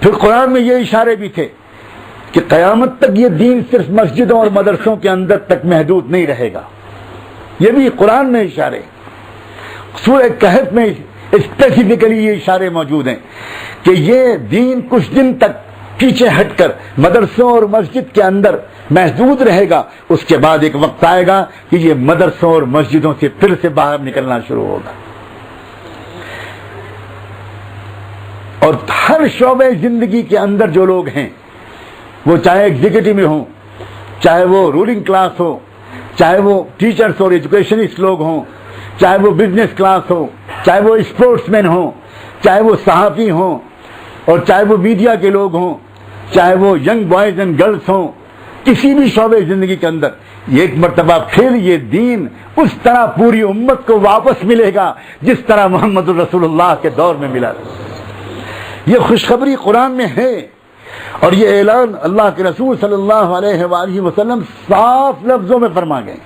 پھر قرآن میں یہ اشارے بھی تھے کہ قیامت تک یہ دین صرف مسجدوں اور مدرسوں کے اندر تک محدود نہیں رہے گا. یہ بھی قرآن میں اشارے. سورہ کہف میں اسپیسیفکلی یہ اشارے موجود ہیں کہ یہ دین کچھ دن تک پیچھے ہٹ کر مدرسوں اور مسجد کے اندر محدود رہے گا. اس کے بعد ایک وقت آئے گا کہ یہ مدرسوں اور مسجدوں سے پھر سے باہر نکلنا شروع ہوگا. اور ہر شعبے زندگی کے اندر جو لوگ ہیں، وہ چاہے ایگزیکٹو میں ہوں، چاہے وہ رولنگ کلاس ہو، چاہے وہ ٹیچرز اور ایجوکیشنسٹ لوگ ہوں، چاہے وہ بزنس کلاس ہو، چاہے وہ اسپورٹس مین ہوں، چاہے وہ صحافی ہوں، اور چاہے وہ میڈیا کے لوگ ہوں، چاہے وہ ینگ بوائز اینڈ گرلس ہوں، کسی بھی شعبے زندگی کے اندر ایک مرتبہ پھر یہ دین اس طرح پوری امت کو واپس ملے گا جس طرح محمد الرسول اللہ کے دور میں ملا. یہ خوشخبری قرآن میں ہے، اور یہ اعلان اللہ کے رسول صلی اللہ علیہ وآلہ وسلم صاف لفظوں میں فرما گئے.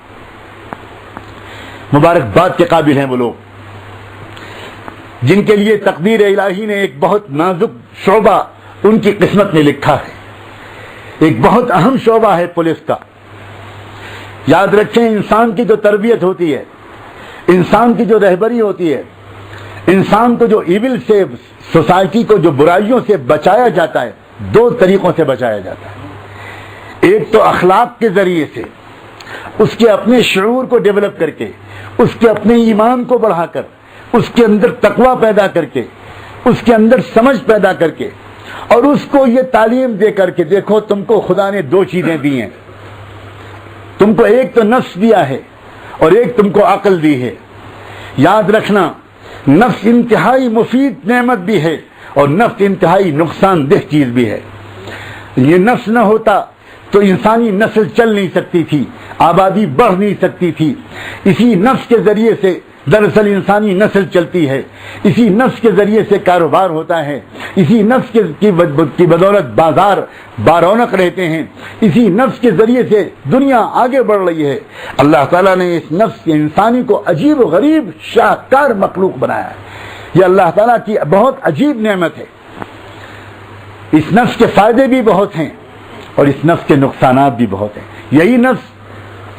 مبارکباد کے قابل ہیں وہ لوگ جن کے لیے تقدیر الہی نے ایک بہت نازک شعبہ ان کی قسمت میں لکھا ہے. ایک بہت اہم شعبہ ہے پولیس کا. یاد رکھیں، انسان کی جو تربیت ہوتی ہے، انسان کی جو رہبری ہوتی ہے، انسان کو جو ایول سے، سوسائٹی کو جو برائیوں سے بچایا جاتا ہے، دو طریقوں سے بچایا جاتا ہے. ایک تو اخلاق کے ذریعے سے، اس کے اپنے شعور کو ڈیولپ کر کے، اس کے اپنے ایمان کو بڑھا کر، اس کے اندر تقوی پیدا کر کے، اس کے اندر سمجھ پیدا کر کے، اور اس کو یہ تعلیم دے کر کے دیکھو تم کو خدا نے دو چیزیں دی ہیں. تم کو ایک تو نفس دیا ہے اور ایک تم کو عقل دی ہے. یاد رکھنا، نفس انتہائی مفید نعمت بھی ہے اور نفس انتہائی نقصان دہ چیز بھی ہے. یہ نفس نہ ہوتا تو انسانی نسل چل نہیں سکتی تھی، آبادی بڑھ نہیں سکتی تھی. اسی نفس کے ذریعے سے دراصل انسانی نسل چلتی ہے، اسی نفس کے ذریعے سے کاروبار ہوتا ہے، اسی نفس کی بدولت بازار بارونق رہتے ہیں، اسی نفس کے ذریعے سے دنیا آگے بڑھ رہی ہے. اللہ تعالیٰ نے اس نفس انسانی کو عجیب و غریب شاہکار مخلوق بنایا ہے. یہ اللہ تعالیٰ کی بہت عجیب نعمت ہے. اس نفس کے فائدے بھی بہت ہیں اور اس نفس کے نقصانات بھی بہت ہیں. یہی نفس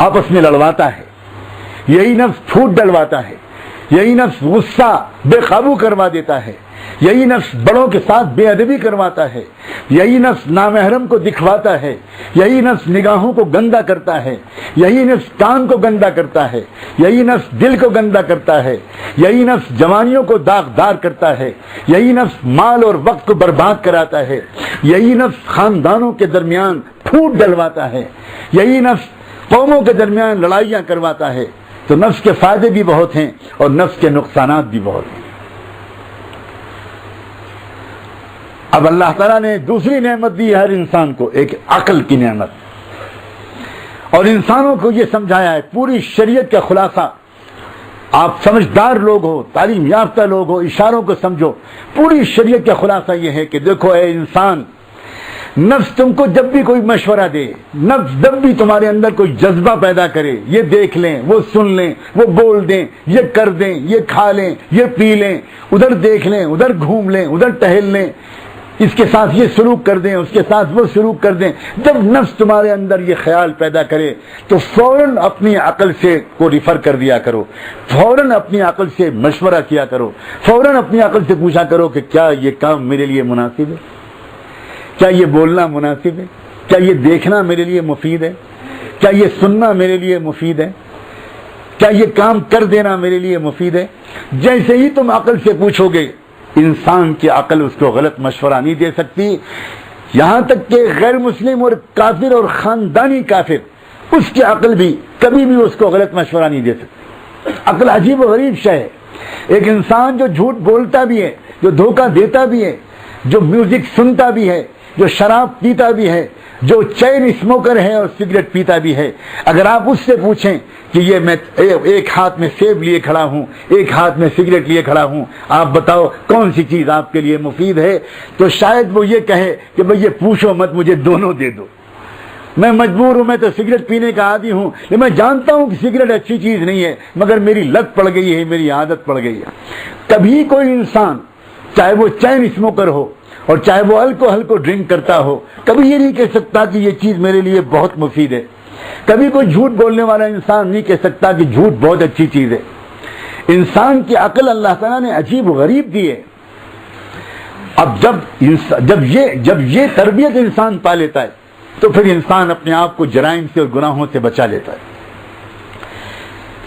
آپس میں لڑواتا ہے، یہی نفس پھوٹ ڈلواتا ہے، یہی نفس غصہ بے قابو کروا دیتا ہے، یہی نفس بڑوں کے ساتھ بے ادبی کرواتا ہے، یہی نفس نامحرم کو دکھواتا ہے، یہی نفس نگاہوں کو گندا کرتا ہے، یہی نفس کان کو گندا کرتا ہے، یہی نفس دل کو گندا کرتا ہے، یہی نفس جوانیوں کو داغدار کرتا ہے، یہی نفس مال اور وقت کو برباد کراتا ہے، یہی نفس خاندانوں کے درمیان پھوٹ ڈلواتا ہے، یہی نفس قوموں کے درمیان لڑائیاں کرواتا ہے. تو نفس کے فائدے بھی بہت ہیں اور نفس کے نقصانات بھی بہت ہیں. اب اللہ تعالیٰ نے دوسری نعمت دی ہر انسان کو، ایک عقل کی نعمت، اور انسانوں کو یہ سمجھایا ہے. پوری شریعت کا خلاصہ، آپ سمجھدار لوگ ہو، تعلیم یافتہ لوگ ہو، اشاروں کو سمجھو. پوری شریعت کا خلاصہ یہ ہے کہ دیکھو اے انسان، نفس تم کو جب بھی کوئی مشورہ دے، نفس جب بھی تمہارے اندر کوئی جذبہ پیدا کرے، یہ دیکھ لیں، وہ سن لیں، وہ بول دیں، یہ کر دیں، یہ کھا لیں، یہ پی لیں، ادھر دیکھ لیں، ادھر گھوم لیں، ادھر ٹہل لیں، اس کے ساتھ یہ سلوک کر دیں، اس کے ساتھ وہ سلوک کر دیں. جب نفس تمہارے اندر یہ خیال پیدا کرے تو فوراً اپنی عقل سے کو ریفر کر دیا کرو، فوراً اپنی عقل سے مشورہ کیا کرو، فوراً اپنی عقل سے پوچھا کرو کہ کیا یہ کام میرے لیے مناسب ہے، کیا یہ بولنا مناسب ہے، کیا یہ دیکھنا میرے لیے مفید ہے، کیا یہ سننا میرے لیے مفید ہے، کیا یہ کام کر دینا میرے لیے مفید ہے. جیسے ہی تم عقل سے پوچھو گے، انسان کی عقل اس کو غلط مشورہ نہیں دے سکتی. یہاں تک کہ غیر مسلم اور کافر اور خاندانی کافر، اس کی عقل بھی کبھی بھی اس کو غلط مشورہ نہیں دے سکتی. عقل عجیب و غریب شے ہے. ایک انسان جو جھوٹ بولتا بھی ہے، جو دھوکہ دیتا بھی ہے، جو میوزک سنتا بھی ہے، جو شراب پیتا بھی ہے، جو چین اسموکر ہے اور سگریٹ پیتا بھی ہے، اگر آپ اس سے پوچھیں کہ یہ میں ایک ہاتھ میں سیب لیے کھڑا ہوں، ایک ہاتھ میں سگریٹ لیے کھڑا ہوں، آپ بتاؤ کون سی چیز آپ کے لیے مفید ہے، تو شاید وہ یہ کہے کہ بھئی یہ پوچھو مت، مجھے دونوں دے دو، میں مجبور ہوں، میں تو سگریٹ پینے کا عادی ہوں، لیکن میں جانتا ہوں کہ سگریٹ اچھی چیز نہیں ہے، مگر میری لت پڑ گئی ہے، میری عادت پڑ گئی ہے. کبھی کوئی انسان چاہے وہ چین اسموکر ہو اور چاہے وہ الکوہل کو ڈرنک کرتا ہو، کبھی یہ نہیں کہہ سکتا کہ یہ چیز میرے لیے بہت مفید ہے. کبھی کوئی جھوٹ بولنے والا انسان نہیں کہہ سکتا کہ جھوٹ بہت اچھی چیز ہے. انسان کی عقل اللہ تعالیٰ نے عجیب و غریب دی ہے. اب جب یہ تربیت انسان پا لیتا ہے تو پھر انسان اپنے آپ کو جرائم سے اور گناہوں سے بچا لیتا ہے.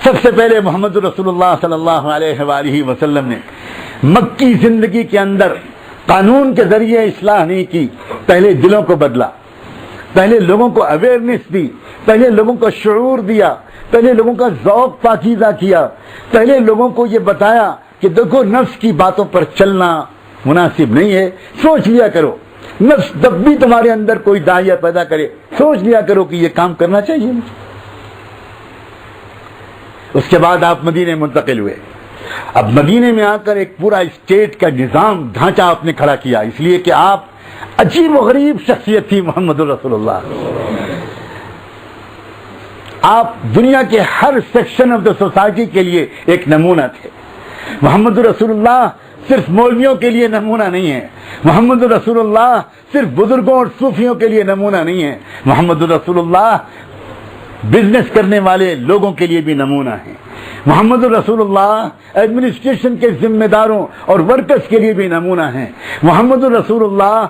سب سے پہلے محمد رسول اللہ صلی اللہ علیہ وآلہ وسلم نے مکی زندگی کے اندر قانون کے ذریعے اصلاح نہیں کی، پہلے دلوں کو بدلا، پہلے لوگوں کو اویئرنیس دی، پہلے لوگوں کو شعور دیا، پہلے لوگوں کا ذوق پاکیزہ کیا، پہلے لوگوں کو یہ بتایا کہ دیکھو نفس کی باتوں پر چلنا مناسب نہیں ہے، سوچ لیا کرو. نفس جب بھی تمہارے اندر کوئی داعیہ پیدا کرے سوچ لیا کرو کہ یہ کام کرنا چاہیے. اس کے بعد آپ مدینے منتقل ہوئے. اب مدینے میں آ کر ایک پورا اسٹیٹ کا نظام ڈھانچہ آپ نے کھڑا کیا، اس لیے کہ آپ عجیب و غریب شخصیت تھی محمد رسول اللہ. آپ دنیا کے ہر سیکشن آف دا سوسائٹی کے لیے ایک نمونہ تھے. محمد رسول اللہ صرف مولویوں کے لیے نمونہ نہیں ہے، محمد رسول اللہ صرف بزرگوں اور صوفیوں کے لیے نمونہ نہیں ہے، محمد رسول اللہ بزنس کرنے والے لوگوں کے لیے بھی نمونہ ہیں. محمد رسول اللہ ایڈمنسٹریشن کے ذمہ داروں اور ورکرز کے لیے بھی نمونہ ہیں. محمد رسول اللہ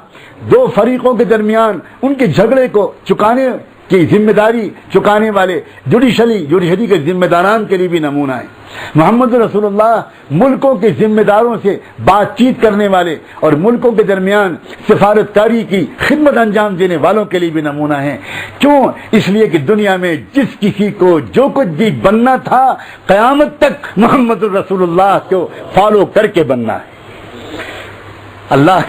دو فریقوں کے درمیان ان کے جھگڑے کو چکانے کی ذمہ داری چکانے والے جوڈیشری کے ذمہ داران کے لیے بھی نمونہ ہے. محمد رسول اللہ ملکوں کے ذمہ داروں سے بات چیت کرنے والے اور ملکوں کے درمیان سفارتکاری کی خدمت انجام دینے والوں کے لیے بھی نمونہ ہیں. کیوں؟ اس لیے کہ دنیا میں جس کسی کو جو کچھ بھی بننا تھا قیامت تک محمد رسول اللہ کو فالو کر کے بننا ہے. اللہ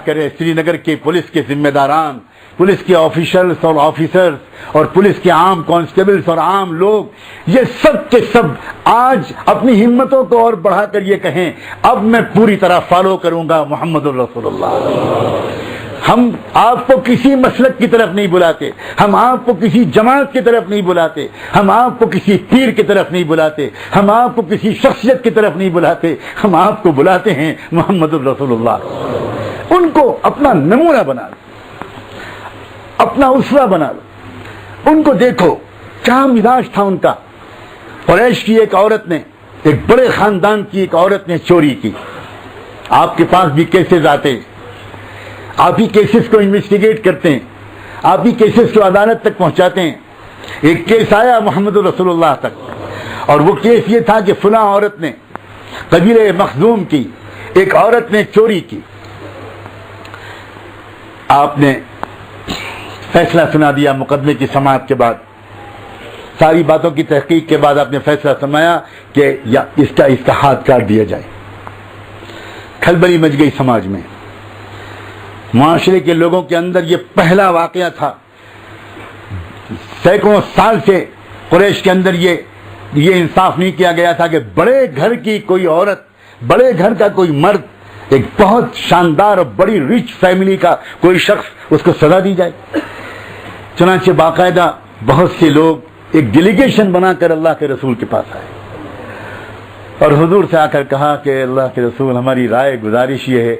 کرے سری نگر کے پولیس کے ذمہ داران، پولیس کے آفیشلز اور آفیسرز اور پولیس کے عام کانسٹیبلز اور عام لوگ یہ سب کے سب آج اپنی ہمتوں کو اور بڑھا کر یہ کہیں اب میں پوری طرح فالو کروں گا محمد الرسول اللہ. ہم آپ کو کسی مسلک کی طرف نہیں بلاتے، ہم آپ کو کسی جماعت کی طرف نہیں بلاتے، ہم آپ کو کسی پیر کی طرف نہیں بلاتے، ہم آپ کو کسی شخصیت کی طرف نہیں بلاتے، ہم آپ کو بلاتے ہیں محمد الرسول اللہ. ان کو اپنا نمونہ بنا لو، اپنا اسوہ بنا لو. ان کو دیکھو کیا مزاج تھا ان کا. قریش کی ایک عورت نے، ایک بڑے خاندان کی ایک عورت نے چوری کی. آپ کے پاس بھی کیسز آتے، آپ ہی کیسز کو انویسٹیگیٹ کرتے ہیں، آپ ہی کیسز کو عدالت تک پہنچاتے ہیں. ایک کیس آیا محمد رسول اللہ تک اور وہ کیس یہ تھا کہ فلاں عورت نے، قبیلہ مخزوم کی ایک عورت نے چوری کی. آپ نے فیصلہ سنا دیا مقدمے کی سماعت کے بعد، ساری باتوں کی تحقیق کے بعد آپ نے فیصلہ سنایا کہ یا اس کا ہاتھ کاٹ دیا جائے. کھلبلی مچ گئی سماج میں، معاشرے کے لوگوں کے اندر یہ پہلا واقعہ تھا. سینکڑوں سال سے قریش کے اندر یہ انصاف نہیں کیا گیا تھا کہ بڑے گھر کی کوئی عورت، بڑے گھر کا کوئی مرد، ایک بہت شاندار اور بڑی ریچ فیملی کا کوئی شخص، اس کو سزا دی جائے. چنانچہ باقاعدہ بہت سے لوگ ایک ڈیلیگیشن بنا کر اللہ کے رسول کے پاس آئے اور حضور سے آ کر کہا کہ اللہ کے رسول، ہماری رائے گزارش یہ ہے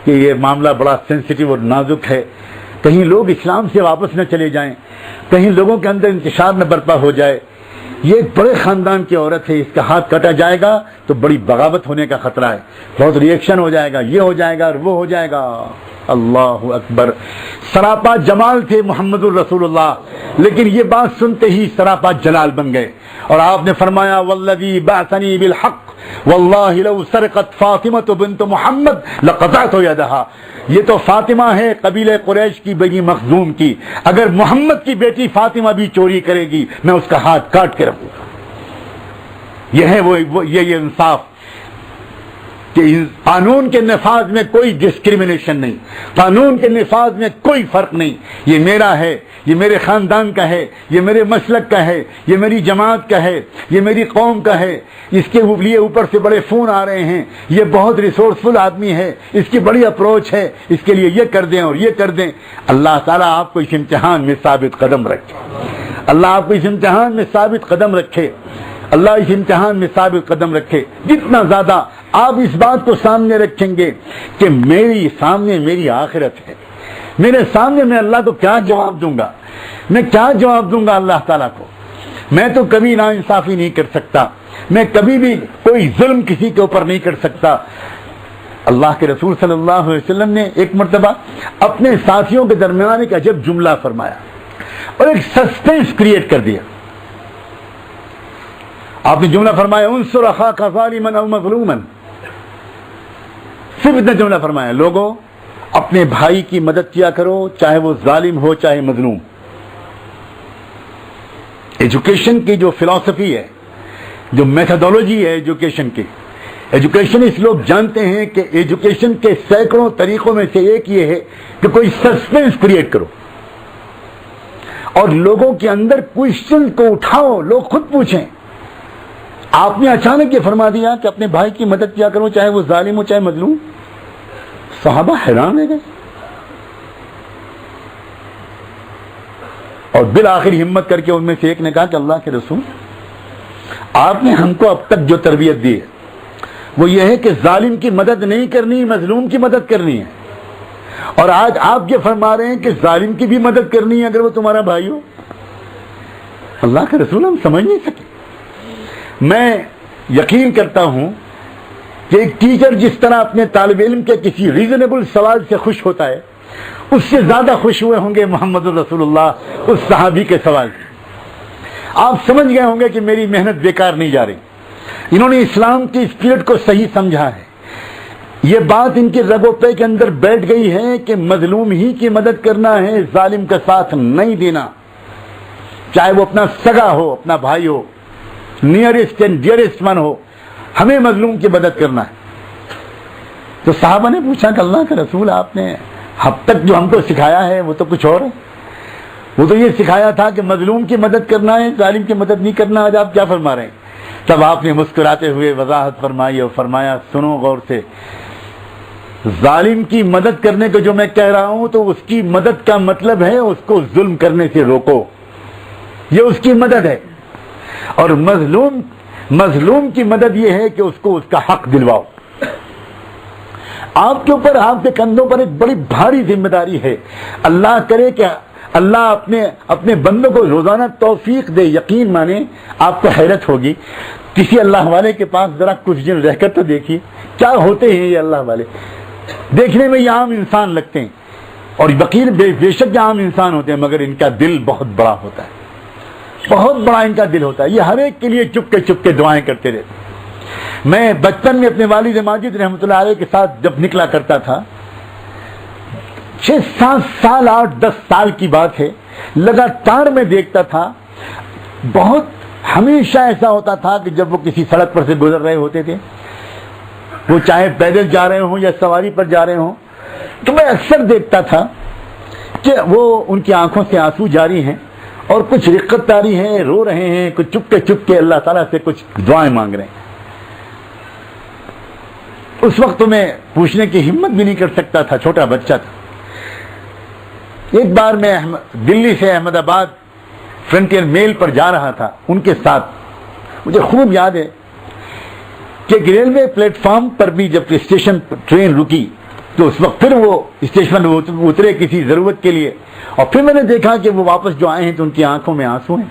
کہ یہ معاملہ بڑا سینسٹیو اور نازک ہے، کہیں لوگ اسلام سے واپس نہ چلے جائیں، کہیں لوگوں کے اندر انتشار نہ برپا ہو جائے. یہ ایک بڑے خاندان کی عورت ہے، اس کا ہاتھ کاٹا جائے گا تو بڑی بغاوت ہونے کا خطرہ ہے، بہت ریئیکشن ہو جائے گا، یہ ہو جائے گا اور وہ ہو جائے گا. اللہ اکبر. سراپا جمال تھے محمد الرسول اللہ، لیکن یہ بات سنتے ہی سراپا جلال بن گئے اور آپ نے فرمایا والذی بعثنی بالحق واللہ لو سرقت فاطمہ بنت محمد لقطعت یدہا. یہ تو فاطمہ ہے قبیلہ قریش کی بنی مخزوم کی، اگر محمد کی بیٹی فاطمہ بھی چوری کرے گی میں اس کا ہاتھ کاٹ کے رکھوں گا. یہ ہے یہ انصاف کہ قانون کے نفاذ میں کوئی ڈسکریمنیشن نہیں، قانون کے نفاذ میں کوئی فرق نہیں. یہ میرا ہے، یہ میرے خاندان کا ہے، یہ میرے مسلک کا ہے، یہ میری جماعت کا ہے، یہ میری قوم کا ہے. اس کے لیے اوپر سے بڑے فون آ رہے ہیں، یہ بہت ریسورسفل آدمی ہے، اس کی بڑی اپروچ ہے، اس کے لیے یہ کر دیں اور یہ کر دیں. اللہ تعالیٰ آپ کو اس امتحان میں ثابت قدم رکھے، اللہ آپ کو اس امتحان میں ثابت قدم رکھے، اللہ اس امتحان میں ثابت قدم رکھے. جتنا زیادہ آپ اس بات کو سامنے رکھیں گے کہ میری سامنے میری آخرت ہے، میرے سامنے میں اللہ کو کیا جواب دوں گا، میں کیا جواب دوں گا اللہ تعالیٰ کو؟ میں تو کبھی ناانصافی نہیں کر سکتا، میں کبھی بھی کوئی ظلم کسی کے اوپر نہیں کر سکتا۔ اللہ کے رسول صلی اللہ علیہ وسلم نے ایک مرتبہ اپنے ساتھیوں کے درمیان ایک عجب جملہ فرمایا اور ایک سسپینس کریٹ کر دیا۔ آپ نے جملہ فرمایا انصر اخاک ظالما او مظلوما، صرف اتنا جملہ فرمایا، لوگوں اپنے بھائی کی مدد کیا کرو چاہے وہ ظالم ہو چاہے مظلوم۔ ایجوکیشن کی جو فلسفی ہے، جو میتھڈولوجی ہے ایجوکیشن کی، ایجوکیشنسٹ لوگ جانتے ہیں کہ ایجوکیشن کے سینکڑوں طریقوں میں سے ایک یہ ہے کہ کوئی سسپینس کریٹ کرو اور لوگوں کے اندر کوشچن کو اٹھاؤ، لوگ خود پوچھیں۔ آپ نے اچانک یہ فرما دیا کہ اپنے بھائی کی مدد کیا کرو چاہے وہ ظالم ہو چاہے مظلوم۔ صحابہ حیران رہ گئے اور بالآخر ہمت کر کے ان میں سے ایک نے کہا کہ اللہ کے رسول، آپ نے ہم کو اب تک جو تربیت دی ہے وہ یہ ہے کہ ظالم کی مدد نہیں کرنی، مظلوم کی مدد کرنی ہے، اور آج آپ یہ فرما رہے ہیں کہ ظالم کی بھی مدد کرنی ہے اگر وہ تمہارا بھائی ہو۔ اللہ کے رسول ہم سمجھ نہیں سکے۔ میں یقین کرتا ہوں کہ ایک ٹیچر جس طرح اپنے طالب علم کے کسی ریزنیبل سوال سے خوش ہوتا ہے، اس سے زیادہ خوش ہوئے ہوں گے محمد رسول اللہ اس صحابی کے سوال سے۔ آپ سمجھ گئے ہوں گے کہ میری محنت بیکار نہیں جا رہی، انہوں نے اسلام کی اسپرٹ کو صحیح سمجھا ہے، یہ بات ان کے رگ و پے کے اندر بیٹھ گئی ہے کہ مظلوم ہی کی مدد کرنا ہے، ظالم کا ساتھ نہیں دینا، چاہے وہ اپنا سگا ہو، اپنا بھائی ہو، نیئرسٹ اینڈ ڈیئرسٹ ون ہو، ہمیں مظلوم کی مدد کرنا ہے۔ تو صحابہ نے پوچھا کہ اللہ کے رسول آپ نے اب تک جو ہم کو سکھایا ہے وہ تو کچھ اور ہے، وہ تو یہ سکھایا تھا کہ مظلوم کی مدد کرنا ہے، ظالم کی مدد نہیں کرنا، آج آپ کیا فرما رہے ہیں؟ تب آپ نے مسکراتے ہوئے وضاحت فرمائی اور فرمایا سنو غور سے، ظالم کی مدد کرنے کو جو میں کہہ رہا ہوں تو اس کی مدد کا مطلب ہے اس کو ظلم کرنے سے روکو، یہ اس کی مدد ہے، اور مظلوم کی مدد یہ ہے کہ اس کو اس کا حق دلواؤ۔ آپ کے اوپر، آپ کے کندھوں پر ایک بڑی بھاری ذمہ داری ہے۔ اللہ کرے کہ اللہ اپنے بندوں کو روزانہ توفیق دے۔ یقین مانے آپ کو حیرت ہوگی، کسی اللہ والے کے پاس ذرا کچھ دن رہ کر تو دیکھیے کیا ہوتے ہیں یہ اللہ والے۔ دیکھنے میں یہ عام انسان لگتے ہیں اور یقین بے شک عام انسان ہوتے ہیں، مگر ان کا دل بہت بڑا ہوتا ہے، بہت بڑا ان کا دل ہوتا ہے۔ یہ ہر ایک کے لیے چپ کے دعائیں کرتے رہتے۔ میں بچپن میں اپنے والد ماجد رحمۃ اللہ علیہ کے ساتھ جب نکلا کرتا تھا، 6-7 سال 8-10 سال کی بات ہے، لگاتار میں دیکھتا تھا، بہت ہمیشہ ایسا ہوتا تھا کہ جب وہ کسی سڑک پر سے گزر رہے ہوتے تھے، وہ چاہے پیدل جا رہے ہوں یا سواری پر جا رہے ہوں، تو میں اکثر دیکھتا تھا کہ وہ ان کی آنکھوں سے آنسو جاری ہیں اور کچھ رقت طاری ہیں، رو رہے ہیں، کچھ چپ کے اللہ تعالیٰ سے کچھ دعائیں مانگ رہے ہیں۔ اس وقت تو میں پوچھنے کی ہمت بھی نہیں کر سکتا تھا، چھوٹا بچہ تھا۔ ایک بار میں دلی سے احمد آباد فرنٹیئر میل پر جا رہا تھا ان کے ساتھ، مجھے خوب یاد ہے کہ ریلوے پلیٹ فارم پر بھی جب اسٹیشن ٹرین رکی تو اس وقت پھر وہ اسٹیشن اترے کسی ضرورت کے لیے، اور پھر میں نے دیکھا کہ وہ واپس جو آئے ہیں تو ان کی آنکھوں میں آنسو ہیں۔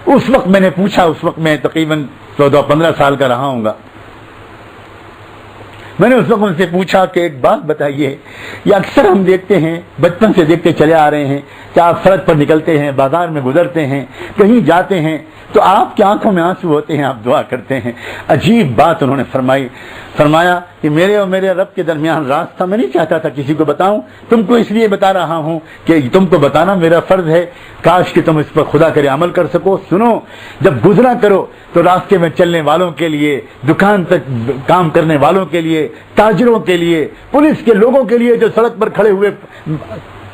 اس وقت میں نے پوچھا، اس وقت میں تقریباً 14-15 سال کا رہا ہوں گا، میں نے اس وقت ان سے پوچھا کہ ایک بات بتائیے، یہ اکثر ہم دیکھتے ہیں، بچپن سے دیکھتے چلے آ رہے ہیں کہ آپ سڑک پر نکلتے ہیں، بازار میں گزرتے ہیں، کہیں جاتے ہیں تو آپ کی آنکھوں میں آنسو ہوتے ہیں، آپ دعا کرتے ہیں۔ عجیب بات انہوں نے فرمایا کہ میرے اور میرے رب کے درمیان راز تھا، میں نہیں چاہتا تھا کسی کو بتاؤں، تم کو اس لیے بتا رہا ہوں کہ تم کو بتانا میرا فرض ہے، کاش کہ تم اس پر خدا کرے عمل کر سکو۔ سنو، جب گزرا کرو تو راستے میں چلنے والوں کے لیے، دکان تک کام کرنے والوں کے لیے، تاجروں کے لیے، پولیس کے لوگوں کے لیے جو سڑک پر کھڑے ہوئے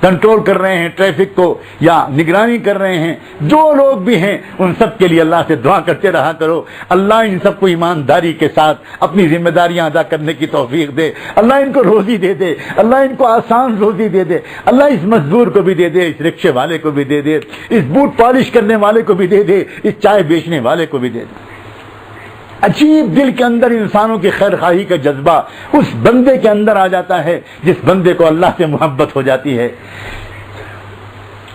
کنٹرول کر رہے ہیں ٹریفک کو یا نگرانی کر رہے ہیں، جو لوگ بھی ہیں ان سب کے لیے اللہ سے دعا کرتے رہا کرو، اللہ ان سب کو ایمانداری کے ساتھ اپنی ذمہ داریاں ادا کرنے کی توفیق دے، اللہ ان کو روزی دے دے، اللہ ان کو آسان روزی دے دے، اللہ اس مزدور کو بھی دے دے، اس رکشے والے کو بھی دے دے، اس بوٹ پالش کرنے والے کو بھی دے دے، اس چائے بیچنے والے کو بھی دے دے۔ عجیب دل کے اندر انسانوں کی خیر خواہی کا جذبہ اس بندے کے اندر آ جاتا ہے جس بندے کو اللہ سے محبت ہو جاتی ہے.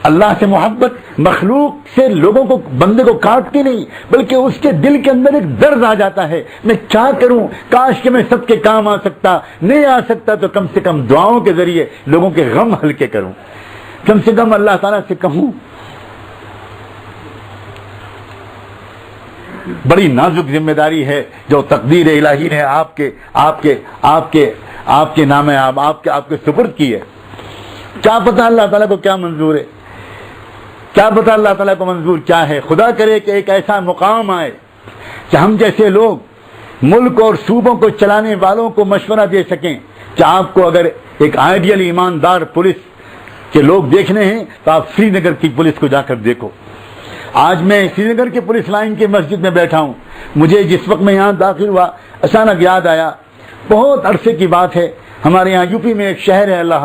اللہ سے محبت مخلوق سے لوگوں کو بندے کو کاٹتی نہیں بلکہ اس کے دل کے اندر ایک درد آ جاتا ہے. میں کیا کروں, کاش کہ میں سب کے کام آ سکتا, نہیں آ سکتا تو کم سے کم دعاؤں کے ذریعے لوگوں کے غم ہلکے کروں, کم سے کم اللہ تعالیٰ سے کہوں. بڑی نازک ذمہ داری ہے جو تقدیر الہی نے آپ کے نام آپ کے سپرد کی ہے. کیا پتہ اللہ تعالیٰ کو کیا منظور ہے, کیا پتہ اللہ تعالیٰ کو منظور کیا ہے. خدا کرے کہ ایک ایسا مقام آئے کہ ہم جیسے لوگ ملک اور صوبوں کو چلانے والوں کو مشورہ دے سکیں کہ آپ کو اگر ایک آئیڈیل ایماندار پولیس کے لوگ دیکھنے ہیں تو آپ سری نگر کی پولیس کو جا کر دیکھو. آج میں سری نگر کے پولیس لائن کی مسجد میں بیٹھا ہوں. مجھے جس وقت میں یہاں داخل ہوا اچانک یاد آیا, بہت عرصے کی بات ہے, ہمارے یہاں یوپی میں ایک شہر ہے الہ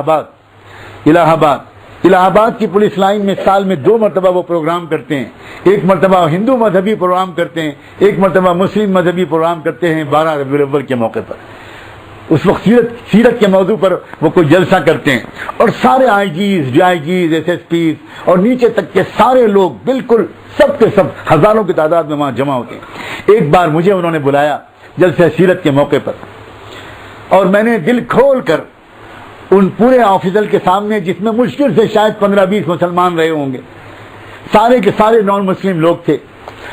آباد کی پولیس لائن میں سال میں 2 مرتبہ وہ پروگرام کرتے ہیں. ایک مرتبہ ہندو مذہبی پروگرام کرتے ہیں, ایک مرتبہ مسلم مذہبی پروگرام کرتے ہیں 12 ربیع الاول کے موقع پر. اس وقت سیرت کے موضوع پر وہ کوئی جلسہ کرتے ہیں اور سارے آئی جیز, D I Gs, S S Ps اور نیچے تک کے سارے لوگ بالکل سب کے سب ہزاروں کی تعداد میں وہاں جمع ہوتے ہیں. ایک بار مجھے انہوں نے بلایا جلسہ سیرت کے موقع پر اور میں نے دل کھول کر ان پورے آفیسر کے سامنے, جس میں مشکل سے شاید 15-20 مسلمان رہے ہوں گے, سارے کے سارے نان مسلم لوگ تھے,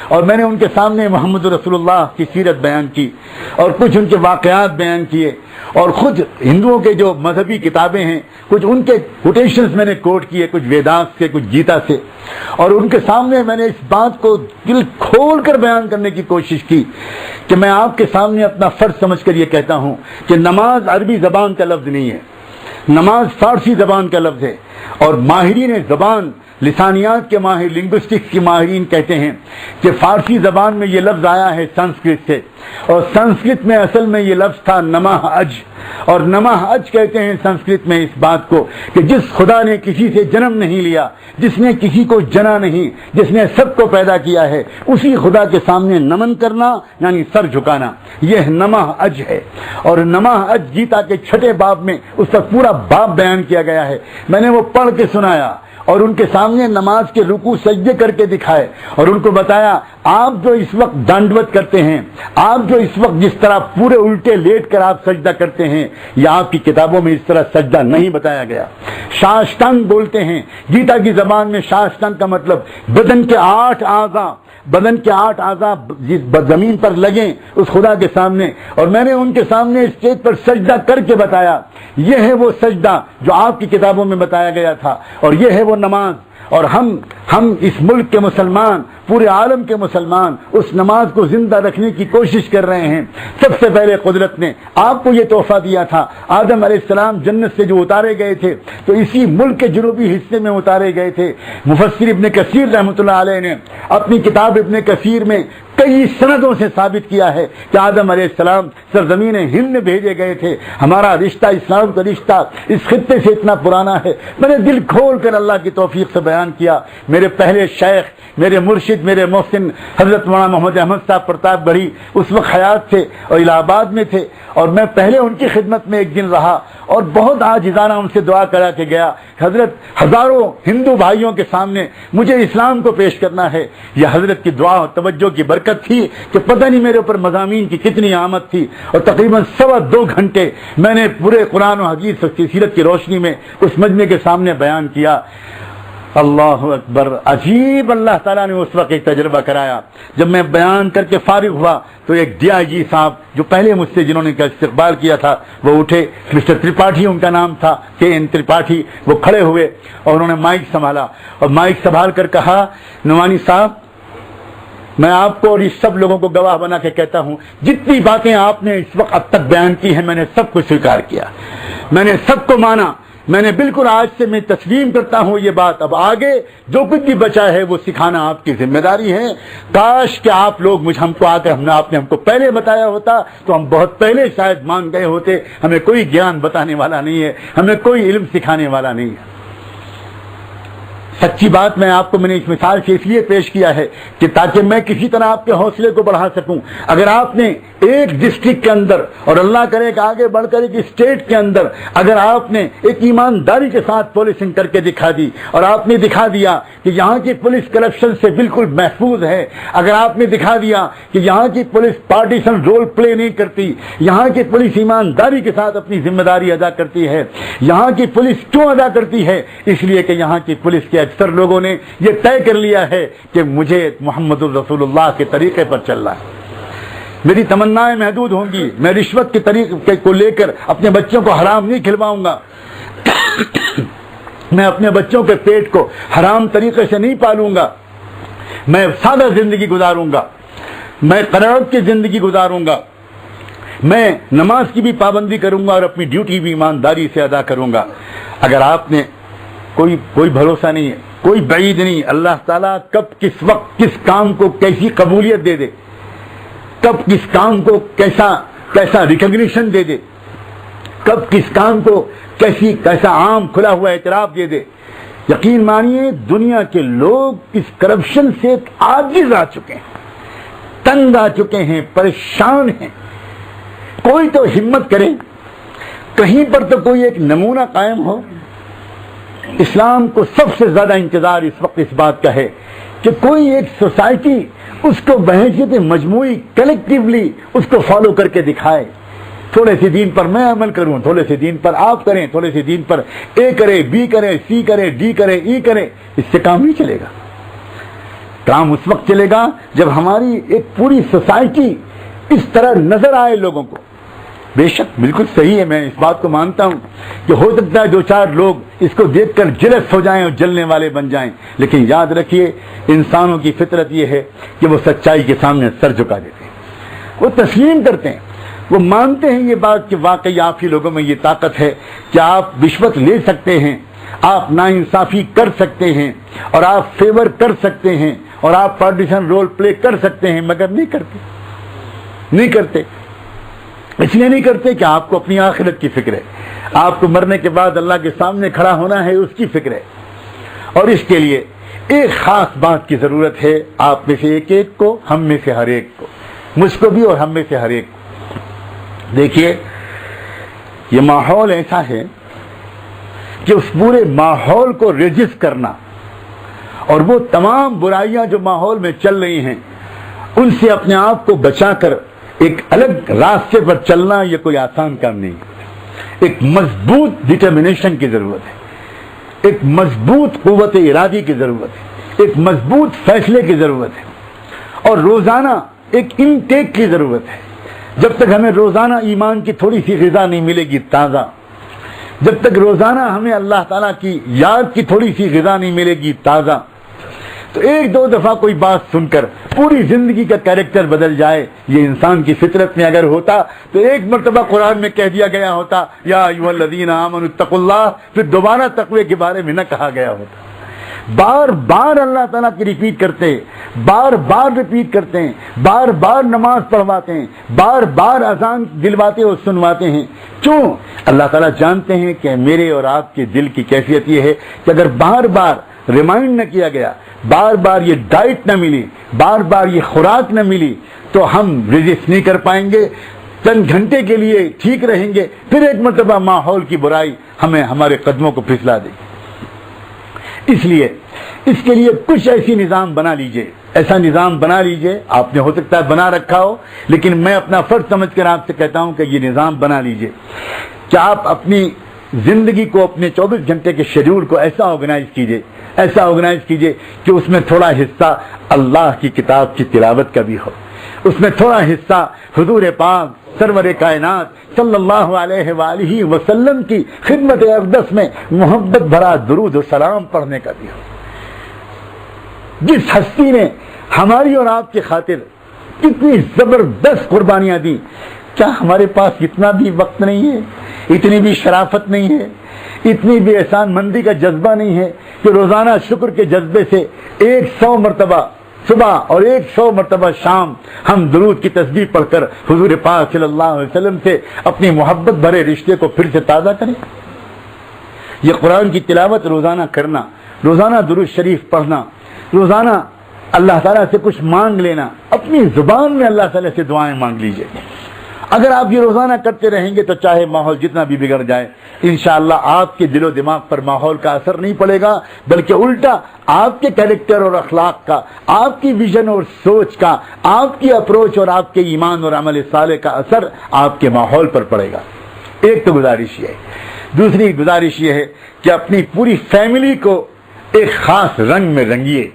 اور میں نے ان کے سامنے محمد رسول اللہ کی سیرت بیان کی اور کچھ ان کے واقعات بیان کیے اور خود ہندوؤں کے جو مذہبی کتابیں ہیں کچھ ان کے کوٹیشنز میں نے کوٹ کیے, کچھ ویداس سے, کچھ گیتا سے, اور ان کے سامنے میں نے اس بات کو دل کھول کر بیان کرنے کی کوشش کی کہ میں آپ کے سامنے اپنا فرض سمجھ کر یہ کہتا ہوں کہ نماز عربی زبان کا لفظ نہیں ہے, نماز فارسی زبان کا لفظ ہے. اور ماہرین زبان, لسانیات کے ماہر, لنگوسٹکس کے ماہرین کہتے ہیں کہ فارسی زبان میں یہ لفظ آیا ہے سنسکرت سے, اور سنسکرت میں اصل میں یہ لفظ تھا نماہ اج, اور نماہ اج کہتے ہیں سنسکرت میں اس بات کو کہ جس خدا نے کسی سے جنم نہیں لیا, جس نے کسی کو جنا نہیں, جس نے سب کو پیدا کیا ہے, اسی خدا کے سامنے نمن کرنا یعنی سر جھکانا, یہ نماہ اج ہے. اور نماہ اج گیتا کے 6 باب میں اس کا پورا باب بیان کیا گیا ہے. میں نے وہ پڑھ کے سنایا اور ان کے سامنے نماز کے رکوع سجدے کر کے دکھائے اور ان کو بتایا آپ جو اس وقت دانڈوت کرتے ہیں, آپ جو اس وقت جس طرح پورے الٹے لیٹ کر آپ سجدہ کرتے ہیں, یہ آپ کی کتابوں میں اس طرح سجدہ نہیں بتایا گیا. شاشتنگ بولتے ہیں گیتا کی زبان میں, شاشتنگ کا مطلب بدن کے 8 اعضاء, بدن کے 8 اعضاء جس زمین پر لگیں اس خدا کے سامنے, اور میں نے ان کے سامنے اسٹیج پر سجدہ کر کے بتایا یہ ہے وہ سجدہ جو آپ کی کتابوں میں بتایا گیا تھا, اور یہ ہے وہ نماز. اور ہم اس ملک کے مسلمان, پورے عالم کے مسلمان اس نماز کو زندہ رکھنے کی کوشش کر رہے ہیں. سب سے پہلے قدرت نے آپ کو یہ تحفہ دیا تھا. آدم علیہ السلام جنت سے جو اتارے گئے تھے تو اسی ملک کے جنوبی حصے میں اتارے گئے تھے. مفسر ابن کثیر رحمۃ اللہ علیہ نے اپنی کتاب ابن کثیر میں کئی سندوں سے ثابت کیا ہے کہ آدم علیہ السلام سرزمین ہند میں بھیجے گئے تھے. ہمارا رشتہ, اسلام کا رشتہ اس خطے سے اتنا پرانا ہے. میں نے دل کھول کر اللہ کی توفیق سے بیان کیا. میرے پہلے شیخ, میرے مرشد, میرے محسن حضرت مولانا محمد احمد صاحب پرتاپ گڑھی اس وقت حیات تھے اور الہ آباد میں تھے, اور میں پہلے ان کی خدمت میں ایک دن رہا اور بہت عاجزانہ ان سے دعا کرا کے گیا. حضرت ہزاروں ہندو بھائیوں کے سامنے مجھے اسلام کو پیش کرنا ہے. یہ حضرت کی دعا اور توجہ کی برکت تھی کہ پتہ نہیں میرے اوپر مضامین کی کتنی آمد تھی, اور تقریباً 2.25 گھنٹے میں نے پورے قرآن و حدیث سیرت کی روشنی میں اس مجمع کے سامنے بیان کیا. اللہ اکبر, عجیب اللہ تعالیٰ نے اس وقت ایک تجربہ کرایا. جب میں بیان کر کے فارغ ہوا تو ایک ڈی آئی جی صاحب جو پہلے مجھ سے جنہوں نے استقبال کیا تھا وہ اٹھے, مسٹر ترپاٹھی ان کا نام تھا, KN ترپاٹھی. وہ کھڑے ہوئے اور انہوں نے مائک سنبھالا اور مائک سنبھال کر کہا نعمانی صاحب میں آپ کو اور اس سب لوگوں کو گواہ بنا کے کہتا ہوں جتنی باتیں آپ نے اس وقت اب تک بیان کی ہیں میں نے سب کو سویکار کیا, میں نے سب کو مانا. میں نے بالکل آج سے میں تسلیم کرتا ہوں یہ بات. اب آگے جو کچھ بھی بچا ہے وہ سکھانا آپ کی ذمہ داری ہے. کاش کہ آپ لوگ ہم کو آ کر آپ نے ہم کو پہلے بتایا ہوتا تو ہم بہت پہلے شاید مان گئے ہوتے. ہمیں کوئی گیان بتانے والا نہیں ہے, ہمیں کوئی علم سکھانے والا نہیں ہے. سچی بات میں آپ کو میں نے اس مثال سے اس لیے پیش کیا ہے کہ تاکہ میں کسی طرح آپ کے حوصلے کو بڑھا سکوں. اگر آپ نے ایک ڈسٹرکٹ کے اندر اور اللہ کرے کہ آگے بڑھ کر ایک اسٹیٹ کے اندر اگر آپ نے ایک ایمانداری کے ساتھ پولیسنگ کر کے دکھا دی اور آپ نے دکھا دیا کہ یہاں کی پولیس کرپشن سے بالکل محفوظ ہے, اگر آپ نے دکھا دیا کہ یہاں کی پولیس پارٹیشن رول پلے نہیں کرتی, یہاں کی پولیس ایمانداری کے ساتھ اپنی ذمہ داری ادا کرتی ہے, یہاں کی پولیس کیوں ادا کرتی ہے؟ اس لیے کہ یہاں کی پولیس کے اکثر لوگوں نے یہ طے کر لیا ہے کہ مجھے محمد الرسول اللہ کے طریقے پر چلنا ہے, میری تمنائیں محدود ہوں گی, میں رشوت کے طریقے کو لے کر اپنے بچوں کو حرام نہیں کھلواؤں گا, میں اپنے بچوں کے پیٹ کو حرام طریقے سے نہیں پالوں گا, میں سادہ زندگی گزاروں گا, میں قناعت کی زندگی گزاروں گا, میں نماز کی بھی پابندی کروں گا اور اپنی ڈیوٹی بھی ایمانداری سے ادا کروں گا. اگر آپ نے کوئی بھروسہ نہیں ہے, کوئی بعید نہیں, اللہ تعالیٰ کب کس وقت کس کام کو کیسی قبولیت دے دے, کب کس کام کو کیسا ریکگنیشن دے دے, کب کس کام کو کیسا عام کھلا ہوا اعتراف دے دے. یقین مانیے دنیا کے لوگ اس کرپشن سے عاجز آ چکے ہیں, تنگ آ چکے ہیں, پریشان ہیں. کوئی تو ہمت کرے, کہیں پر تو کوئی ایک نمونہ قائم ہو. اسلام کو سب سے زیادہ انتظار اس وقت اس بات کا ہے کہ کوئی ایک سوسائٹی اس کو بحیثیت مجموعی کلیکٹیولی اس کو فالو کر کے دکھائے. تھوڑے سے دین پر میں عمل کروں, تھوڑے سے دین پر آپ کریں, تھوڑے سے دین پر اے کرے, بی کرے, سی کرے, ڈی کرے, ای کرے. اس سے کام نہیں چلے گا. کام اس وقت چلے گا جب ہماری ایک پوری سوسائٹی اس طرح نظر آئے لوگوں کو. بے شک بالکل صحیح ہے, میں اس بات کو مانتا ہوں کہ ہو سکتا ہے 2-4 لوگ اس کو دیکھ کر جلس ہو جائیں اور جلنے والے بن جائیں, لیکن یاد رکھیے انسانوں کی فطرت یہ ہے کہ وہ سچائی کے سامنے سر جھکا دیتے ہیں, وہ تسلیم کرتے ہیں, وہ مانتے ہیں یہ بات کہ واقعی آپ ہی لوگوں میں یہ طاقت ہے کہ آپ رشوت لے سکتے ہیں, آپ ناانصافی کر سکتے ہیں, اور آپ فیور کر سکتے ہیں, اور آپ پارٹیشن رول پلے کر سکتے ہیں, مگر نہیں کرتے. اس لیے نہیں کرتے کہ آپ کو اپنی آخرت کی فکر ہے, آپ کو مرنے کے بعد اللہ کے سامنے کھڑا ہونا ہے, اس کی فکر ہے. اور اس کے لیے ایک خاص بات کی ضرورت ہے, آپ میں سے ایک کو, ہم میں سے ہر ایک کو, مجھ کو بھی اور ہم میں سے ہر ایک کو. دیکھیے یہ ماحول ایسا ہے کہ اس پورے ماحول کو رجسٹ کرنا اور وہ تمام برائیاں جو ماحول میں چل رہی ہیں ان سے اپنے آپ کو بچا کر ایک الگ راستے پر چلنا یہ کوئی آسان کام نہیں. ایک مضبوط ڈٹرمنیشن کی ضرورت ہے, ایک مضبوط قوت ارادی کی ضرورت ہے, ایک مضبوط فیصلے کی ضرورت ہے, اور روزانہ ایک انٹیک کی ضرورت ہے. جب تک ہمیں روزانہ ایمان کی تھوڑی سی غذا نہیں ملے گی تازہ, جب تک روزانہ ہمیں اللہ تعالیٰ کی یاد کی تھوڑی سی غذا نہیں ملے گی تازہ, تو 1-2 دفعہ کوئی بات سن کر پوری زندگی کا کیریکٹر بدل جائے. یہ انسان کی فطرت میں اگر ہوتا تو ایک مرتبہ قرآن میں کہہ دیا گیا ہوتا یا ایھا الذین آمنوا اتقوا اللہ, پھر دوبارہ تقوی کے بارے میں نہ کہا گیا ہوتا. بار بار اللہ تعالیٰ کی ریپیٹ کرتے ہیں, بار بار ریپیٹ کرتے ہیں, بار بار نماز پڑھواتے ہیں, بار بار اذان دلواتے اور سنواتے ہیں. کیوں؟ اللہ تعالیٰ جانتے ہیں کہ میرے اور آپ کے دل کی کیفیت یہ ہے کہ اگر بار بار ریمائنڈ نہ کیا گیا, بار بار یہ ڈائٹ نہ ملی, بار بار یہ خوراک نہ ملی, تو ہم رجسٹ نہیں کر پائیں گے. چند گھنٹے کے لیے ٹھیک رہیں گے, پھر ایک مرتبہ ماحول کی برائی ہمیں ہمارے قدموں کو پھسلا دے گی. اس لیے اس کے لیے کچھ ایسی نظام بنا لیجئے, ایسا نظام بنا لیجئے. آپ نے ہو سکتا ہے بنا رکھا ہو, لیکن میں اپنا فرض سمجھ کر آپ سے کہتا ہوں کہ یہ نظام بنا لیجئے کہ آپ اپنی زندگی کو, اپنے 24 گھنٹے کے شیڈول کو ایسا آرگنائز کیجئے کہ اس میں تھوڑا حصہ اللہ کی کتاب کی تلاوت کا بھی ہو, اس میں تھوڑا حصہ حضور پاک سرور کائنات صلی اللہ علیہ وآلہ وسلم کی خدمت اقدس میں محبت بھرا درود و سلام پڑھنے کا بھی ہو. جس ہستی نے ہماری اور آپ کی خاطر کتنی زبردست قربانیاں دی, کیا ہمارے پاس اتنا بھی وقت نہیں ہے, اتنی بھی شرافت نہیں ہے, اتنی بھی احسان مندی کا جذبہ نہیں ہے کہ روزانہ شکر کے جذبے سے 100 مرتبہ صبح اور 100 مرتبہ شام ہم درود کی تسبیح پڑھ کر حضور پاک صلی اللہ علیہ وسلم سے اپنی محبت بھرے رشتے کو پھر سے تازہ کریں. یہ قرآن کی تلاوت روزانہ کرنا, روزانہ درود شریف پڑھنا، روزانہ اللہ تعالیٰ سے کچھ مانگ لینا، اپنی زبان میں اللہ تعالیٰ سے دعائیں مانگ لیجئے۔ اگر آپ یہ روزانہ کرتے رہیں گے تو چاہے ماحول جتنا بھی بگڑ جائے، انشاءاللہ آپ کے دل و دماغ پر ماحول کا اثر نہیں پڑے گا، بلکہ الٹا آپ کے کیریکٹر اور اخلاق کا، آپ کی ویژن اور سوچ کا، آپ کی اپروچ اور آپ کے ایمان اور عمل صالح کا اثر آپ کے ماحول پر پڑے گا۔ ایک تو گزارش یہ ہے۔ دوسری گزارش یہ ہے کہ اپنی پوری فیملی کو ایک خاص رنگ میں رنگیے،